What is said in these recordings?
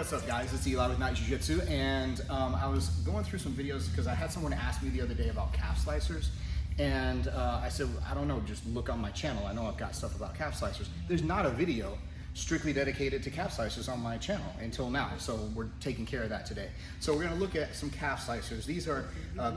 What's up, guys? It's Eli with Night Jiu-Jitsu, and I was going through some videos because I had someone ask me the other day about calf slicers, and I said, I don't know, just look on my channel. I know I've got stuff about calf slicers. There's not a video strictly dedicated to calf slicers on my channel until now, so we're taking care of that today. So we're going to look at some calf slicers. These are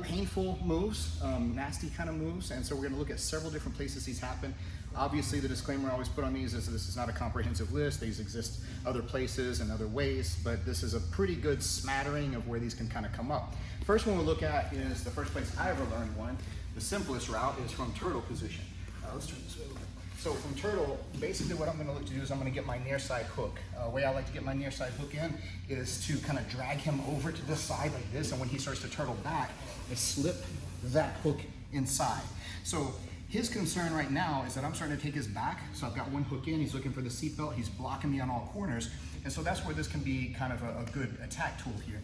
painful moves, nasty kind of moves, and so we're going to look at several different places these happen. Obviously, the disclaimer I always put on these is this is not a comprehensive list. These exist other places and other ways, but this is a pretty good smattering of where these can kind of come up. First one we'll look at is the first place I ever learned one. The simplest route is from turtle position. Let's turn this way a little bit. So from turtle, basically what I'm going to look to do is I'm going to get my near side hook. The way I like to get my near side hook in is to kind of drag him over to this side like this, and when he starts to turtle back, I slip that hook inside. So his concern right now is that I'm starting to take his back, so I've got one hook in, he's looking for the seatbelt, he's blocking me on all corners, and so that's where this can be kind of a good attack tool here.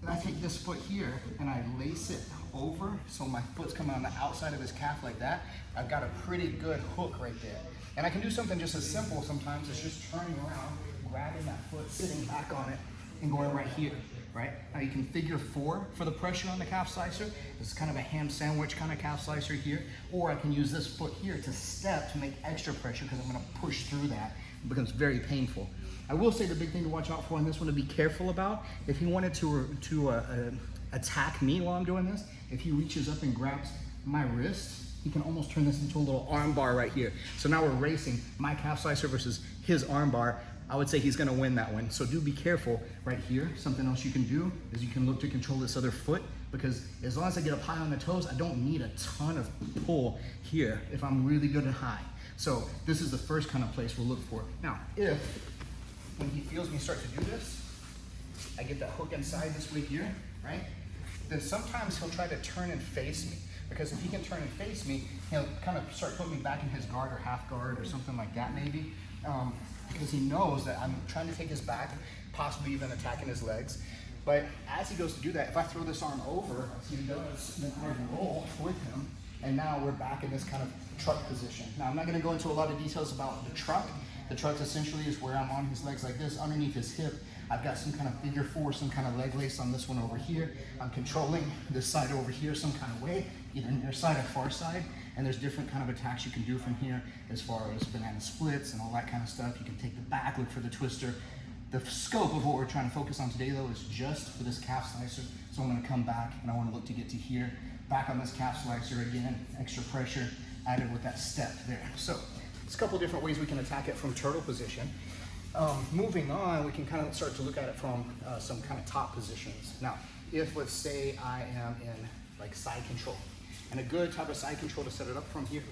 I take this foot here and I lace it over, so my foot's coming on the outside of his calf like that. I've got a pretty good hook right there. And I can do something just as simple sometimes as just turning around, grabbing that foot, sitting back on it, and going right here, right? Now you can figure 4 for the pressure on the calf slicer. This is kind of a ham sandwich kind of calf slicer here. Or I can use this foot here to step to make extra pressure because I'm gonna push through that. It becomes very painful. I will say the big thing to watch out for on this one to be careful about, if he wanted to attack me while I'm doing this, if he reaches up and grabs my wrist, he can almost turn this into a little arm bar right here. So now we're racing my calf slicer versus his arm bar. I would say he's gonna win that one. So do be careful right here. Something else you can do is you can look to control this other foot, because as long as I get up high on the toes, I don't need a ton of pull here if I'm really good and high. So this is the first kind of place we'll look for. Now, when he feels me start to do this, I get that hook inside this way here, right? Then sometimes he'll try to turn and face me, because if he can turn and face me, he'll kind of start putting me back in his guard or half guard or something like that maybe, because he knows that I'm trying to take his back, possibly even attacking his legs. But as he goes to do that, if I throw this arm over, as he does, then I roll with him, and now we're back in this kind of truck position. Now, I'm not gonna go into a lot of details about the truck. The truck essentially is where I'm on his legs like this, underneath his hip. I've got some kind of figure 4, some kind of leg lace on this one over here. I'm controlling this side over here some kind of way, either near side or far side. And there's different kind of attacks you can do from here as far as banana splits and all that kind of stuff. You can take the back, look for the twister. The scope of what we're trying to focus on today though is just for this calf slicer. So I'm gonna come back and I wanna look to get to here. Back on this calf slicer again, extra pressure added with that step there. So there's a couple different ways we can attack it from turtle position. Moving on, we can kind of start to look at it from some kind of top positions. Now, if let's say I am in like side control, and a good type of side control to set it up from here,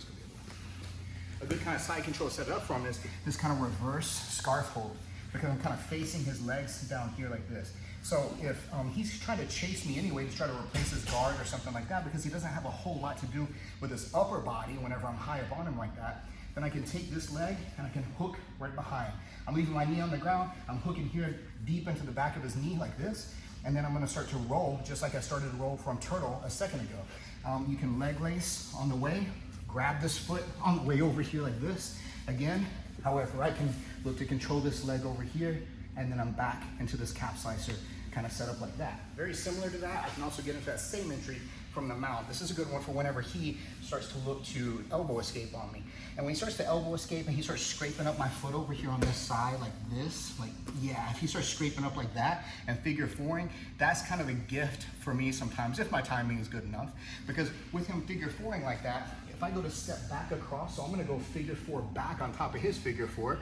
a good kind of side control to set it up from is this kind of reverse scarf hold, because I'm kind of facing his legs down here like this. So if he's trying to chase me anyway to try to replace his guard or something like that, because he doesn't have a whole lot to do with his upper body whenever I'm high up on him like that, then I can take this leg and I can hook right behind. I'm leaving my knee on the ground, I'm hooking here deep into the back of his knee like this, and then I'm gonna start to roll just like I started to roll from turtle a second ago. You can leg lace on the way, grab this foot on the way over here like this. Again, however, I can look to control this leg over here, and then I'm back into this calf slicer kind of set up like that. Very similar to that, I can also get into that same entry from the mount. This is a good one for whenever he starts to look to elbow escape on me. And when he starts to elbow escape and he starts scraping up my foot over here on this side like this, like, yeah, if he starts scraping up like that and figure 4ing, that's kind of a gift for me sometimes, if my timing is good enough. Because with him figure 4ing like that, if I go to step back across, so I'm gonna go figure 4 back on top of his figure 4,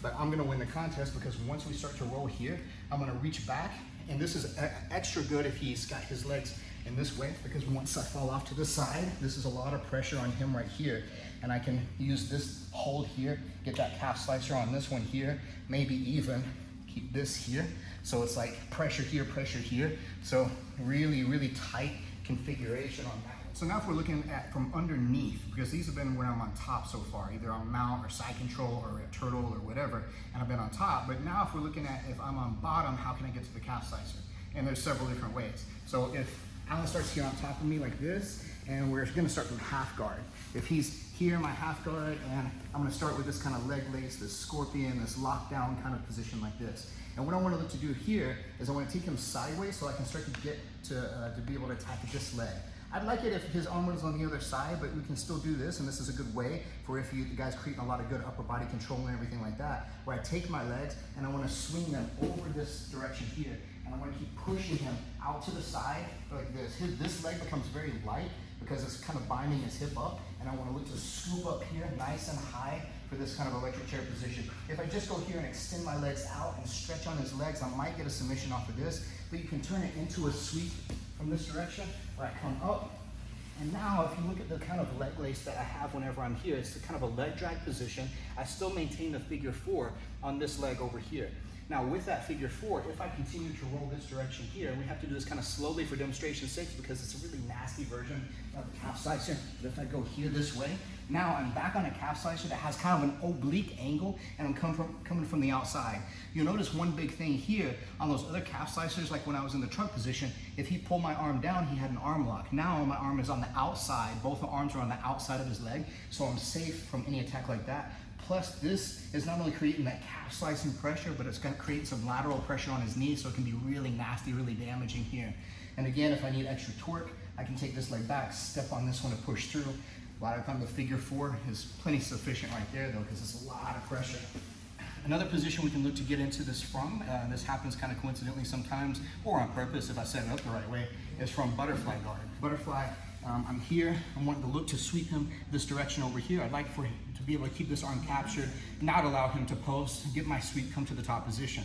but I'm gonna win the contest because once we start to roll here, I'm gonna reach back, and this is extra good if he's got his legs in this way, because once I fall off to the side, this is a lot of pressure on him right here, and I can use this hold here, get that calf slicer on this one here, maybe even keep this here, so it's like pressure here, so really, really tight configuration on that. So now if we're looking at from underneath, because these have been where I'm on top so far, either on mount or side control or at turtle or whatever, and I've been on top, but now if we're looking at if I'm on bottom, how can I get to the calf slicer? And there's several different ways. So if Alan starts here on top of me like this, and we're gonna start from half guard. if he's here in my half guard, and I'm gonna start with this kind of leg lace, this scorpion, this lockdown kind of position like this. And what I want to look to do here is I want to take him sideways so I can start to get to be able to attack this leg. I'd like it if his arm was on the other side, but we can still do this, and this is a good way for if you guys creating a lot of good upper body control and everything like that, where I take my legs and I want to swing them over this direction here, and I want to keep pushing him out to the side like this. This leg becomes very light because it's kind of binding his hip up, and I want to look to scoop up here nice and high for this kind of electric chair position. If I just go here and extend my legs out and stretch on his legs, I might get a submission off of this, but you can turn it into a sweep from this direction where I come up. And now if you look at the kind of leg lace that I have whenever I'm here, it's the kind of a leg drag position. I still maintain the figure 4 on this leg over here. Now with that figure 4, if I continue to roll this direction here, we have to do this kind of slowly for demonstration's sake because it's a really nasty version of the calf slicer. But if I go here this way, now I'm back on a calf slicer that has kind of an oblique angle, and I'm coming from the outside. You'll notice one big thing here on those other calf slicers, like when I was in the trunk position, if he pulled my arm down, he had an arm lock. Now my arm is on the outside, both the arms are on the outside of his leg, so I'm safe from any attack like that. Plus, this is not only creating that calf slicing pressure, but it's going to create some lateral pressure on his knee, so it can be really nasty, really damaging here. And again, if I need extra torque, I can take this leg back, step on this one to push through. A lot of times the figure 4 is plenty sufficient right there, though, because it's a lot of pressure. Another position we can look to get into this from, this happens kind of coincidentally sometimes, or on purpose if I set it up the right way, is from butterfly guard. Butterfly, I'm here, I'm wanting to look to sweep him this direction over here. I'd like for him to be able to keep this arm captured, not allow him to post, get my sweep, come to the top position.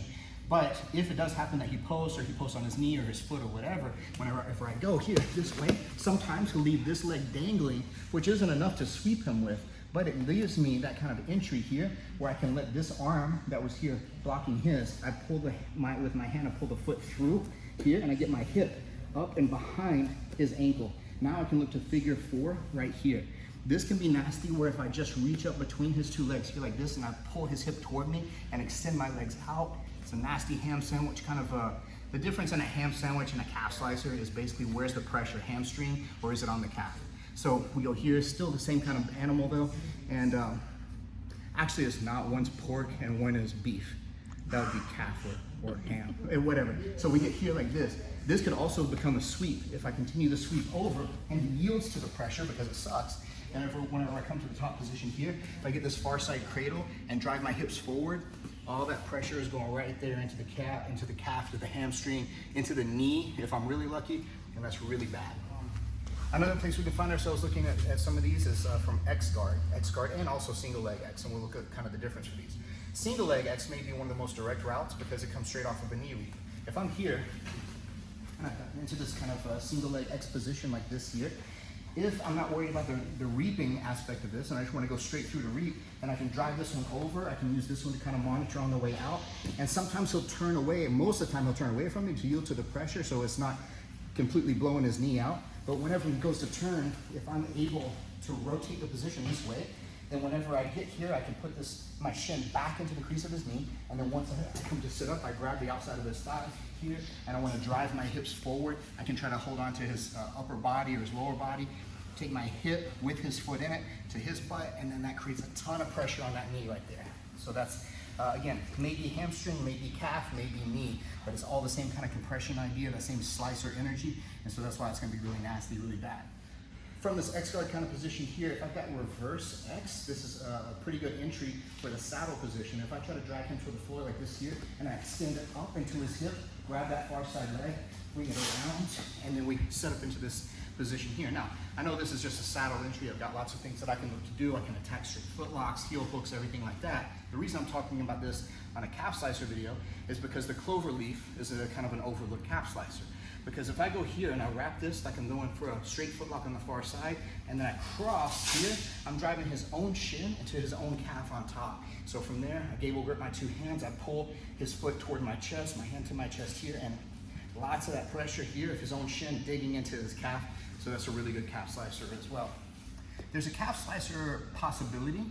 But if it does happen that he posts, or he posts on his knee or his foot or whatever, if I go here this way, sometimes he'll leave this leg dangling, which isn't enough to sweep him with, but it leaves me that kind of entry here where I can let this arm that was here blocking his, I pull with my hand, I pull the foot through here, and I get my hip up and behind his ankle. Now I can look to figure 4 right here. This can be nasty where if I just reach up between his 2 legs here like this and I pull his hip toward me and extend my legs out, it's a nasty ham sandwich kind of the difference in a ham sandwich and a calf slicer is basically where's the pressure, hamstring or is it on the calf? So we go here, still the same kind of animal though, and actually it's not, one's pork and one is beef. That would be calf or ham, whatever. So we get here like this. This could also become a sweep if I continue to sweep over and he yields to the pressure because it sucks. And whenever I come to the top position here, if I get this far side cradle and drive my hips forward, all that pressure is going right there into the calf, to the hamstring, into the knee, if I'm really lucky, and that's really bad. Another place we can find ourselves looking at some of these is from X guard, and also single leg X, and we'll look at kind of the difference for these. Single leg X may be one of the most direct routes because it comes straight off of a knee reap. If I'm here, and I got into this kind of single leg X position like this here, if I'm not worried about the reaping aspect of this and I just want to go straight through the reap, and I can drive this one over, I can use this one to kind of monitor on the way out, and sometimes he'll turn away, most of the time he'll turn away from me to yield to the pressure so it's not completely blowing his knee out. But whenever he goes to turn, if I'm able to rotate the position this way, then whenever I get here, I can put my shin back into the crease of his knee, and then once I come to sit up, I grab the outside of his thigh here, and I want to drive my hips forward. I can try to hold on to his upper body or his lower body, take my hip with his foot in it to his butt, and then that creates a ton of pressure on that knee right there. So that's, again, maybe hamstring, maybe calf, maybe knee, but it's all the same kind of compression idea, the same slicer energy, and so that's why it's going to be really nasty, really bad. From this X guard kind of position here, if I've got reverse X, this is a pretty good entry for the saddle position. If I try to drag him to the floor like this here, and I extend it up into his hip, grab that far side leg, bring it around, and then we set up into this position here. Now, I know this is just a saddle entry. I've got lots of things that I can look to do. I can attack straight foot locks, heel hooks, everything like that. The reason I'm talking about this on a calf slicer video is because the clover leaf is a kind of an overlooked calf slicer. Because if I go here and I wrap this like I'm going for a straight foot lock on the far side, and then I cross here, I'm driving his own shin into his own calf on top. So from there, I gable grip my 2 hands, I pull his foot toward my chest, my hand to my chest here, and lots of that pressure here of his own shin digging into his calf. So that's a really good calf slicer as well. There's a calf slicer possibility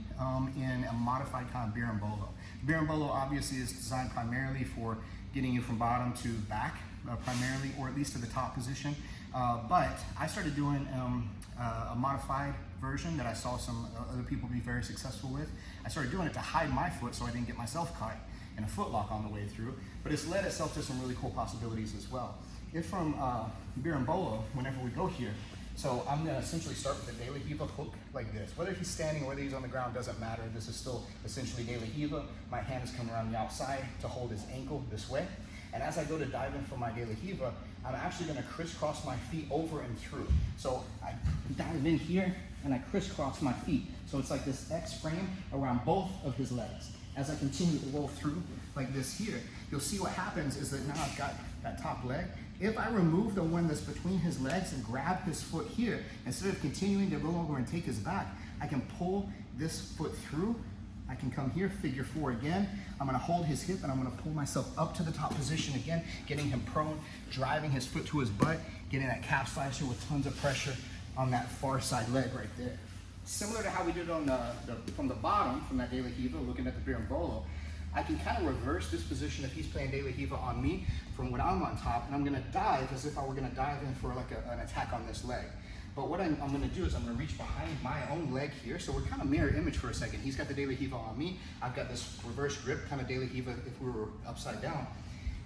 in a modified kind of beer and bolo. Beer and bolo obviously is designed primarily for getting you from bottom to back, primarily, or at least to the top position. But I started doing a modified version that I saw some other people be very successful with. I started doing it to hide my foot so I didn't get myself caught in a foot lock on the way through, but it's led itself to some really cool possibilities as well. If from beer and Bolo, whenever we go here, so I'm gonna essentially start with the De La Riva hook like this. Whether he's standing or whether he's on the ground doesn't matter. This is still essentially De La Riva. My hands come around the outside to hold his ankle this way. And as I go to dive in for my De La Riva, I'm actually gonna crisscross my feet over and through. So I dive in here and I crisscross my feet. So it's like this X frame around both of his legs. As I continue to roll through like this here, you'll see what happens is that now I've got that top leg. If I remove the one that's between his legs and grab his foot here, instead of continuing to roll over and take his back, I can pull this foot through. I can come here, figure 4 again. I'm gonna hold his hip and I'm gonna pull myself up to the top position again, getting him prone, driving his foot to his butt, getting that calf slicer with tons of pressure on that far side leg right there. Similar to how we did on from the bottom, from that De La Riva, looking at the beer and Bolo, I can kind of reverse this position if he's playing De La Riva on me from when I'm on top, and I'm gonna dive as if I were gonna dive in for like an attack on this leg. But what I'm gonna do is I'm gonna reach behind my own leg here, so we're kind of mirror image for a second. He's got the De La Riva on me, I've got this reverse grip, kind of De La Riva if we were upside down.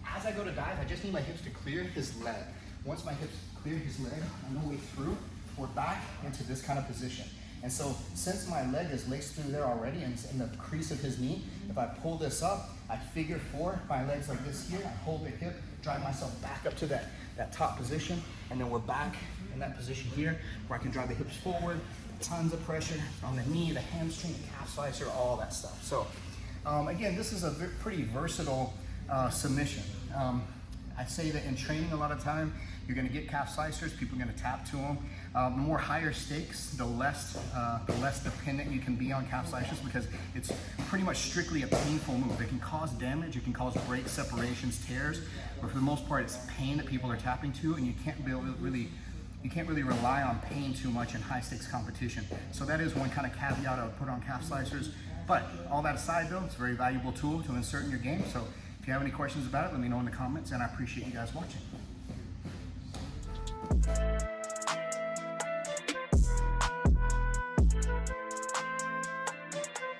As I go to dive, I just need my hips to clear his leg. Once my hips clear his leg on the way through, we're back into this kind of position. And so since my leg is laced through there already and it's in the crease of his knee, if I pull this up, I figure 4, my legs like this here, I hold the hip, drive myself back up to that top position, and then we're back in that position here where I can drive the hips forward, tons of pressure on the knee, the hamstring, the calf slicer, all that stuff. So again, this is a pretty versatile submission. I say that in training a lot of time, you're gonna get calf slicers, people are gonna tap to them. The more higher stakes, the less dependent you can be on calf slicers because it's pretty much strictly a painful move. It can cause damage, it can cause breaks, separations, tears, but for the most part, it's pain that people are tapping to, and you can't really rely on pain too much in high stakes competition. So that is one kind of caveat I would put on calf slicers. But all that aside though, it's a very valuable tool to insert in your game. So if you have any questions about it, let me know in the comments, and I appreciate you guys watching.